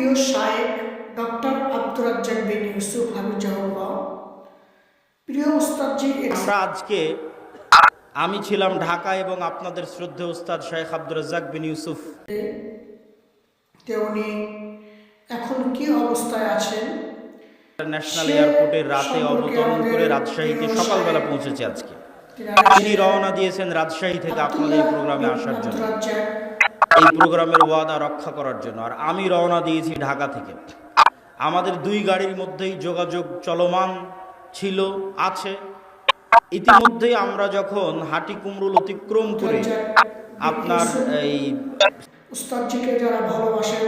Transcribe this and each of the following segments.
প্রিয় শায়েখ ডক্টর আব্দুর রাজ্জাক বিন ইউসুফ হাফিজাহুল্লাহ, প্রিয় উস্তাদজি, আমরা আজকে আমি ছিলাম ঢাকা এবং আপনাদের শ্রদ্ধেয় উস্তাদ শায়েখ আব্দুর রাজ্জাক বিন ইউসুফ উনি এখন কি অবস্থায় আছেন ন্যাশনাল এয়ারপোর্টের রাতে অবতরণ করে রাজশাহীতে সকালবেলা পৌঁছেছে। আজকে তিনি রওনা দিয়েছেন রাজশাহী থেকে আপনাদের এই প্রোগ্রামে আসার জন্য, এই প্রোগ্রামের ওয়াদা রক্ষা করার জন্য। আর আমি রওনা দিয়েছি ঢাকা থেকে। আমাদের দুই গাড়ির মধ্যেই যোগাযোগ চলমান ছিল, আছে। ইতিমধ্যেই আমরা যখন হাটি কুমরুল অতিক্রম করে আপনার এই উস্তাদজিকে যারা ভালোবাসেন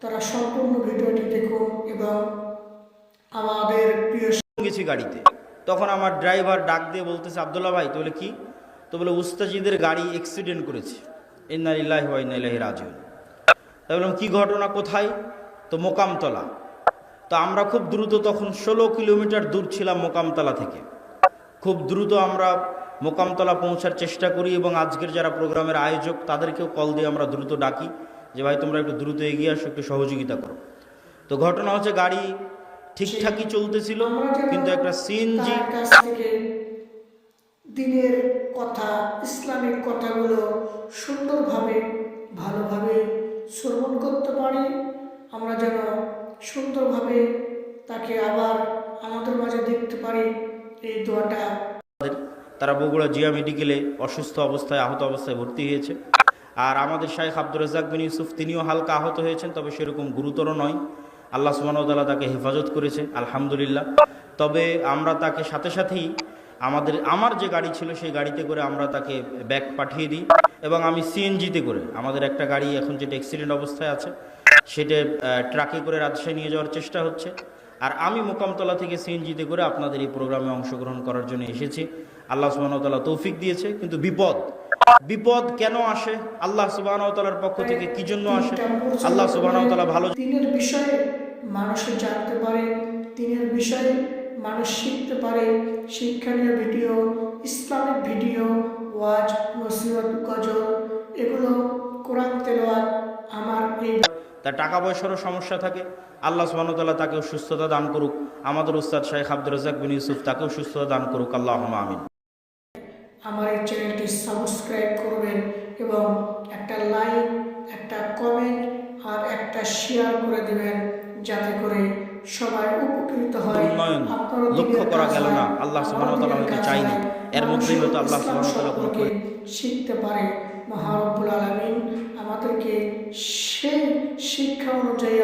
তারা সম্পূর্ণ ভিডিওটি দেখুন এবং আমাদের প্রিয় গেছি গাড়িতে, তখন আমার ড্রাইভার ডাক দিয়ে বলতেছে, আব্দুল্লাহ ভাই, তাহলে কি? তো বলে উস্তাদজিদের গাড়ি অ্যাক্সিডেন্ট করেছে। ইন্না লিল্লাহি ওয়া ইন্না ইলাইহি রাজিউন। তাই বললাম, কি ঘটনা, কোথায়? তো মোকামতলা। তো আমরা খুব দ্রুত, তখন 16 কিলোমিটার দূর ছিলাম মোকামতলা থেকে। খুব দ্রুত আমরা মোকামতলা পৌঁছার চেষ্টা করি এবং আজকের যারা প্রোগ্রামের আয়োজক তাদেরকেও কল দিয়ে আমরা দ্রুত ডাকি যে ভাই তোমরা একটু দ্রুত এগিয়ে আসো, একটু সহযোগিতা করো। তো ঘটনা হচ্ছে, গাড়ি ঠিকঠাকই চলতেছিল, কিন্তু একটা সিএনজি থেকে দিনের কথা, ইসলামিক কথাগুলো সুন্দরভাবে ভালোভাবে শ্রবণ করতে পারি, আমরা যেন সুন্দরভাবে তাকে আবার আমাদের মাঝে দেখতে পারি, এই দোয়াটা। তারা বগুড়া জিয়া মেডিকেলে অসুস্থ অবস্থায়, আহত অবস্থায় ভর্তি হয়েছে। আর আমাদের শায়েখ আব্দুর রাজ্জাক বিন ইউসুফ তিনিও হালকা আহত হয়েছেন, তবে সেরকম গুরুতর নয়। আল্লাহ সুবহানাহু ওয়া তাআলা তাকে হেফাজত করেছে, আলহামদুলিল্লাহ। তবে আমরা তাকে সাথে সাথেই আমার যে গাড়ি ছিল সেই গাড়িতে করে আমরা তাকে ব্যাক পাঠিয়ে দিই এবং আমি সিএনজিতে করে, আমাদের একটা গাড়ি এখন যেটা অ্যাক্সিডেন্ট অবস্থায় আছে সেটা ট্রাকে করে রাজশাহী নিয়ে যাওয়ার চেষ্টা হচ্ছে। আর আমি মোকামতলা থেকে সিএনজিতে করে আপনাদের এই প্রোগ্রামে অংশগ্রহণ করার জন্য এসেছি। আল্লাহ সুবহানাহু ওয়া তাআলা তৌফিক দিয়েছে, কিন্তু বিপদ কেন আসে, আল্লাহ সুবহানাহু ওয়া তাআলার পক্ষ থেকে কি জন্য আসে, আল্লাহ সুবহানাহু ওয়া তাআলা ভালো। দিনের বিষয়ে মানুষ জানতে পারে, দিনের বিষয়ে মানুষ শিখতে পারে, শিক্ষণীয় ভিডিও, ইসলামিক ভিডিও, ওয়াজ, নসিহত, গজল, এগুলো কোরআন তেলাওয়াত আমার এই। তার টাকা পয়সারও সমস্যা থাকে, আল্লাহ সুবহানাহু ওয়া তাআলা তাকেও সুস্থতা দান করুক। আমাদের উস্তাদ শায়েখ আব্দুর রাজ্জাক বিন ইউসুফ তাকেও সুস্থতা দান করুক, আল্লাহুম্মা আমিন। আমার এই চ্যানেলটি সাবস্ক্রাইব করবেন এবং একটা লাইক, একটা কমেন্ট আর একটা শেয়ার করে দেবেন, যাতে করে সবাই উপকৃত হয়। উন্নয়ন লক্ষ্য করা গেল না, আল্লাহ সুবহানাহু ওয়া তাআলা হয়তো চাইনি, এর মধ্যেই হয়তো আল্লাহ সুবহানাহু ওয়া তাআলা কোনো শিখতে পারে। মহান রব্বুল আলামিন আমাদেরকে সেই শিক্ষা অনুযায়ী